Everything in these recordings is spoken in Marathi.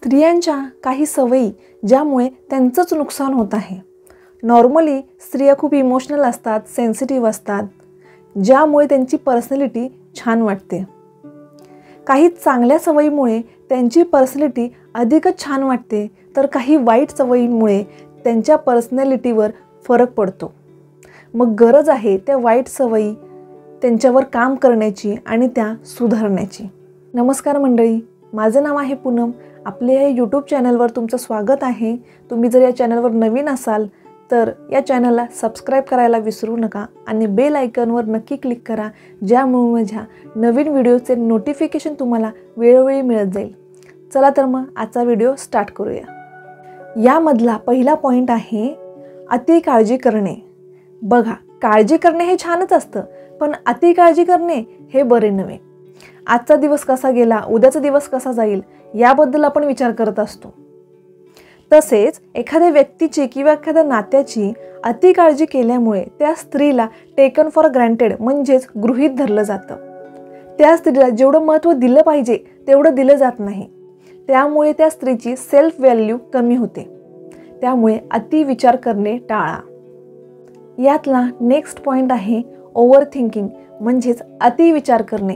स्त्रियांच्या काही सवयी ज्यामुळे त्यांचंच नुकसान होत आहे। नॉर्मली स्त्रिया खूप इमोशनल असतात, सेन्सिटिव्ह असतात, ज्यामुळे त्यांची पर्सनॅलिटी छान वाटते। काही चांगल्या सवयीमुळे त्यांची पर्सनॅलिटी अधिकच छान वाटते, तर काही वाईट सवयींमुळे त्यांच्या पर्सनॅलिटीवर फरक पडतो। मग गरज आहे त्या वाईट सवयी त्यांच्यावर काम करण्याची आणि त्या सुधारण्याची। नमस्कार मंडळी, माझे नाव आहे पूनम। आपले हे YouTube चॅनलवर तुमचं स्वागत आहे। तुम्ही जर या चॅनलवर नवीन असाल तर या चॅनलला सबस्क्राइब करायला विसरू नका आणि बेल आयकॉनवर नक्की क्लिक करा, ज्यामुळे माझ्या नवीन व्हिडिओचे नोटिफिकेशन तुम्हाला वेळोवेळी मिळत जाईल। चला तर मग आजचा व्हिडिओ स्टार्ट करूया। यामधला पहिला पॉइंट आहे अति काळजी करणे। बघा, काळजी करणे हे छानच असतं, पण अति काळजी करणे हे बरे नव्हे। आजचा दिवस कसा गेला, उद्याचा दिवस कसा जाईल याबद्दल आपण विचार करत असतो। तसेच एखाद्या व्यक्तीची किंवा एखाद्या नात्याची अति काळजी केल्यामुळे त्या स्त्रीला टेकन फॉर ग्रँटेड म्हणजेच गृहीत धरलं जातं। त्या स्त्रीला जेवढं महत्त्व दिलं पाहिजे तेवढं दिलं जात नाही, त्यामुळे त्या स्त्रीची सेल्फ व्हॅल्यू कमी होते। त्यामुळे अति विचार करणे टाळा। यातला नेक्स्ट पॉइंट आहे ओव्हर थिंकिंग म्हणजेच अति विचार करणे।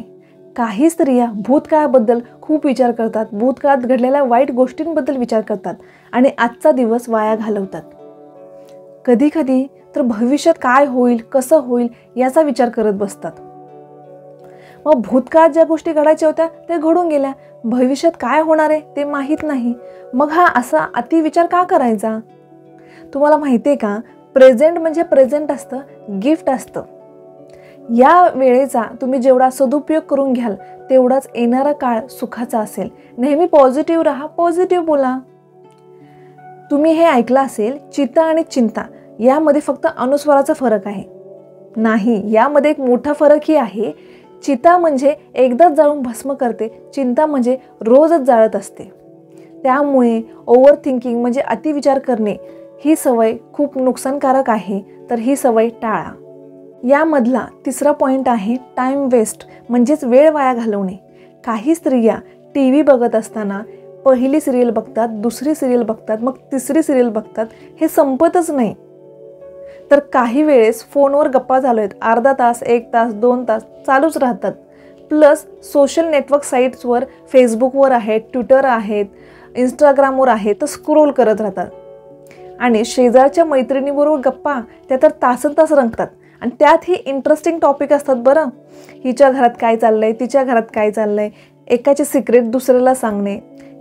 काही स्त्रिया भूतकाळाबद्दल खूप विचार करतात, भूतकाळात घडलेल्या वाईट गोष्टींबद्दल विचार करतात आणि आजचा दिवस वाया घालवतात। कधी कधी तर भविष्यात काय होईल, कसं होईल याचा विचार करत बसतात। मग भूतकाळात ज्या गोष्टी घडायच्या होत्या त्या घडून गेल्या, भविष्यात काय होणार आहे ते माहीत नाही। मग हा असा अति विचार का करायचा? तुम्हाला माहिती आहे का, प्रेझेंट म्हणजे प्रेझेंट असतं, गिफ्ट असतं। या वेळेचा तुम्ही जेवढा सदुपयोग करून घ्याल तेवढाच येणारा काळ सुखाचा असेल। नेहमी पॉझिटिव्ह राहा, पॉझिटिव्ह बोला। तुम्ही हे ऐकलं असेल, चिता आणि चिंता यामध्ये फक्त अनुस्वाराचा फरक आहे। नाही, यामध्ये एक मोठा फरकही आहे। चिता म्हणजे एकदाच जाळून भस्म करते, चिंता म्हणजे रोजच जाळत असते। त्यामुळे ओव्हर थिंकिंग म्हणजे अतिविचार करणे ही सवय खूप नुकसानकारक आहे, तर ही सवय टाळा। यामधला तिसरा पॉइंट आहे टाइम वेस्ट म्हणजेच वेळ वाया घालवणे। काही स्त्रिया TV बघत असताना पहिली सिरियल बघतात, दुसरी सिरियल बघतात, मग तिसरी सिरियल बघतात, हे संपतच नाही। तर काही वेळेस फोनवर गप्पा चालू आहेत, अर्धा तास, 1 तास, 2 तास चालूच राहतात। प्लस सोशल नेटवर्क साईट्सवर फेसबुकवर आहेत, ट्विटर आहेत, इंस्टाग्रामवर आहेत, तर स्क्रोल करत राहतात। आणि शेजारच्या मैत्रिणीबरोबर गप्पा त्या तर तासंतास रंगतात आणि त्यातही इंटरेस्टिंग टॉपिक असतात। बरं, हिच्या घरात काय चाललंय, तिच्या घरात काय चाललंय, एकाचे सिक्रेट दुसऱ्याला सांगणे,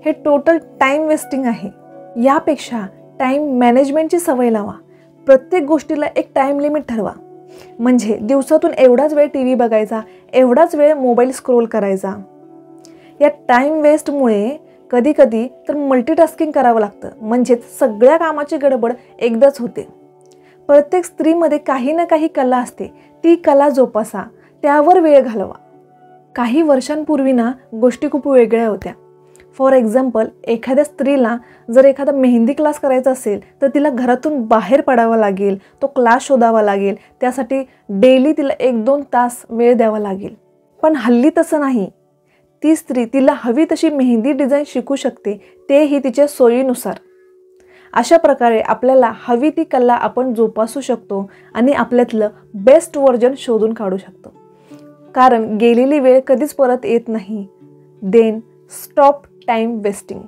हे टोटल टाइम वेस्टिंग आहे। यापेक्षा टाइम मॅनेजमेंटची सवय लावा। प्रत्येक गोष्टीला एक टाइम लिमिट ठरवा, म्हणजे दिवसातून एवढाच वेळ TV बघायचा, एवढाच वेळ मोबाईल स्क्रोल करायचा। या टाइम वेस्टमुळे कधी कधी तर मल्टीटास्किंग करावं लागतं, म्हणजेच सगळ्या कामाची गडबड एकदाच होते। प्रत्येक स्त्रीमध्ये काही ना काही कला असते, ती कला जोपासा, त्यावर वेळ घालवा। काही वर्षांपूर्वी ना गोष्टी खूप वेगळ्या होत्या। फॉर एक्झाम्पल, एखाद्या स्त्रीला जर एखादा मेहंदी क्लास करायचा असेल तर तिला घरातून बाहेर पडावं लागेल, तो क्लास शोधावा लागेल, त्यासाठी डेली तिला 1-2 तास वेळ द्यावा लागेल। पण हल्ली तसं नाही, ती स्त्री तिला हवी तशी मेहंदी डिझाईन शिकू शकते, तेही तिच्या सोयीनुसार। अशा प्रकारे आपल्याला हवी ती कला आपण जोपासू शकतो आणि आपल्यातलं बेस्ट व्हर्जन शोधून काढू शकतो, कारण गेलेली वेळ कधीच परत येत नाही। Then stop time wasting.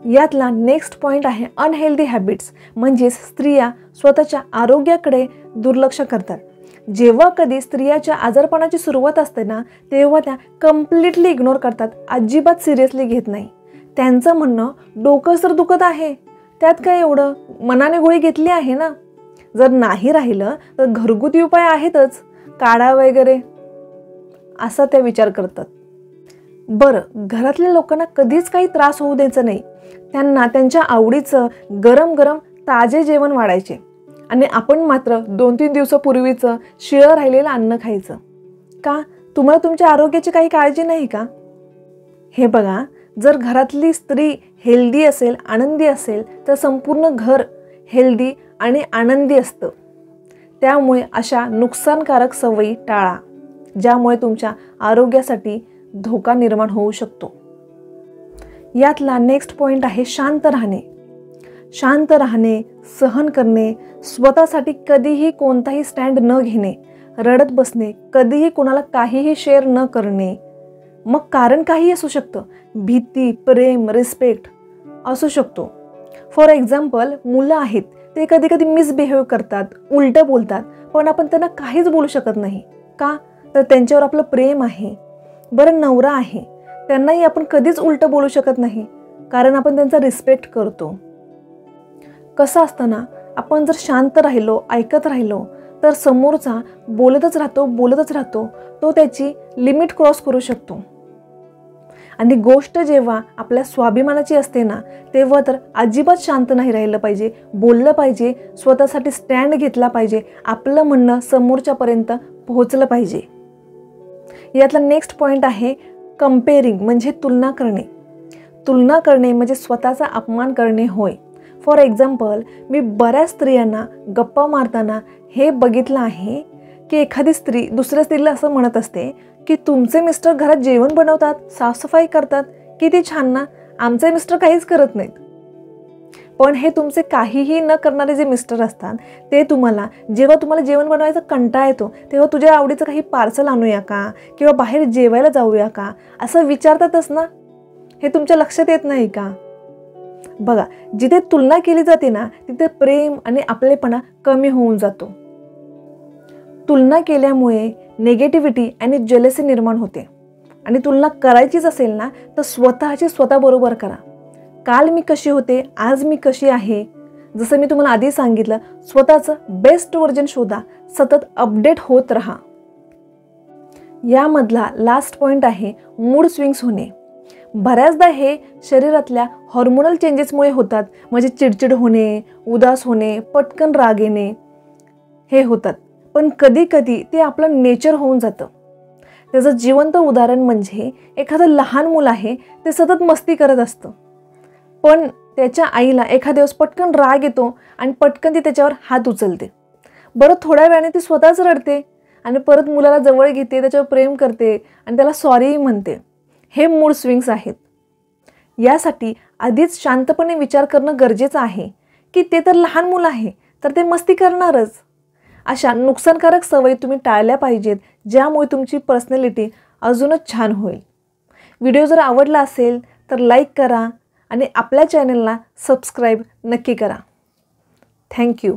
यातला नेक्स्ट पॉइंट आहे अनहेल्दी हॅबिट्स म्हणजेच स्त्रिया स्वतःच्या आरोग्याकडे दुर्लक्ष करतात। जेव्हा कधी स्त्रियाच्या आजारपणाची सुरुवात असते ना, तेव्हा त्या कम्प्लिटली इग्नोर करतात, अजिबात सिरियसली घेत नाही। त्यांचं म्हणणं, डोकं तर दुखत आहे, त्यात काय एवढं, मनाने गोळी घेतली आहे ना, जर नाही राहिलं तर घरगुती उपाय आहेतच, काढा वगैरे, असा त्या विचार करतात। बरं, घरातल्या लोकांना कधीच काही त्रास होऊ द्यायचा नाही। त्यांना त्यांच्या आवडीचं गरम गरम ताजे जेवण वाढायचे आणि आपण मात्र 2-3 दिवसापूर्वीचं शिळं राहिलेलं अन्न खायचं। का? तुम्हाला तुमच्या आरोग्याची काही काळजी नाही का? हे बघा, जर घरातली स्त्री हेल्दी असेल, आनंदी असेल, तर संपूर्ण घर हेल्दी आणि आनंदी असतं। त्यामुळे अशा नुकसानकारक सवयी टाळा, ज्यामुळे तुमच्या आरोग्यासाठी धोका निर्माण होऊ शकतो। यातला नेक्स्ट पॉईंट आहे शांत राहणे. शांत राहणे, सहन करणे, स्वतःसाठी कधीही कोणताही स्टँड न घेणे, रडत बसणे, कधीही कोणाला काहीही शेअर न करणे. मग कारण काही असू शकतं, भीती, प्रेम, रिस्पेक्ट असू शकतो. फॉर एक्झाम्पल, मुलं आहेत, ते कधी कधी मिसबिहेव करतात, उलटं बोलतात, पण आपण त्यांना काहीच बोलू शकत नाही. का? तर त्यांच्यावर आपलं प्रेम आहे. बरं, नवरा आहे, त्यांनाही आपण कधीच उलटं बोलू शकत नाही, कारण आपण त्यांचा रिस्पेक्ट करतो. कसं असतं ना, आपण जर शांत राहिलो, ऐकत राहिलो, तर समोरचा बोलतच राहतो, तो त्याची लिमिट क्रॉस करू शकतो. आणि गोष्ट जेव्हा आपल्या स्वाभिमानाची असते ना, तेव्हा तर अजिबात शांत नाही राहिलं पाहिजे, बोललं पाहिजे, स्वतःसाठी स्टँड घेतला पाहिजे, आपलं म्हणणं समोरच्यापर्यंत पोहोचलं पाहिजे. यातला नेक्स्ट पॉईंट आहे कंपेअरिंग, म्हणजे तुलना करणे. तुलना करणे म्हणजे स्वतःचा अपमान करणे होय. फॉर एक्झाम्पल, मी बऱ्याच स्त्रियांना गप्पा मारताना हे बघितलं आहे की एखादी स्त्री दुसऱ्या स्त्रीला असं म्हणत असते की तुमचे मिस्टर घरात जेवण बनवतात, साफसफाई करतात, किती छान ना, आमचे मिस्टर काहीच करत नाहीत. पण हे तुमचे काहीही न करणारे जे मिस्टर असतात, ते जेव्हा तुम्हाला जेवण बनवायचा कंटाळा येतो, तेव्हा तुझ्या आवडीचं काही पार्सल आणूया का, किंवा बाहेर जेवायला जाऊया का, असं विचारतातच ना. हे तुमच्या लक्षात येत नाही का? बघा, जिथे तुलना केली जाते ना, तिथे प्रेम आणि आपलेपणा कमी होऊन जातो. तुलना केल्यामुळे नेगेटिव्हिटी आणि जेलसी निर्माण होते. आणि तुलना करायचीच असेल ना, तर स्वतःची स्वतःबरोबर करा. काल मी कशी होते, आज मी कशी आहे, जसं मी तुम्हाला आधी सांगितलं, स्वतःचं बेस्ट व्हर्जन शोधा, सतत अपडेट होत राहा. यामधला लास्ट पॉईंट आहे मूड स्विंग्स होणे. बऱ्याचदा हे शरीरातल्या हॉर्मोनल चेंजेसमुळे होतात, म्हणजे चिडचिड होणे, उदास होणे, पटकन राग येणे, हे होतात. पण कधी कधी ते आपलं नेचर होऊन जातं. त्याचं जिवंत उदाहरण म्हणजे एखादं लहान मुलं आहे, ते सतत मस्ती करत असतं, पण त्याच्या आईला एखाद्या दिवस पटकन राग येतो आणि पटकन ती त्याच्यावर हात उचलते. बरं, थोड्या वेळाने ती स्वतःच रडते आणि परत मुलाला जवळ घेते, त्याच्यावर प्रेम करते आणि त्याला सॉरी म्हणते. हे मूड स्विंग्स आहेत. यासाठी आधीच शांतपणे विचार करणं गरजेचं आहे की ते तर लहान मुलं आहे, तर ते मस्ती करणारच. अशा नुकसानकारक सवयी तुम्ही टाळल्या पाहिजेत, ज्यामुळे तुमची पर्सनॅलिटी अजूनच छान होईल. व्हिडिओ जर आवडला असेल तर लाईक करा आणि आपल्या चॅनलला सबस्क्राईब नक्की करा. थँक्यू.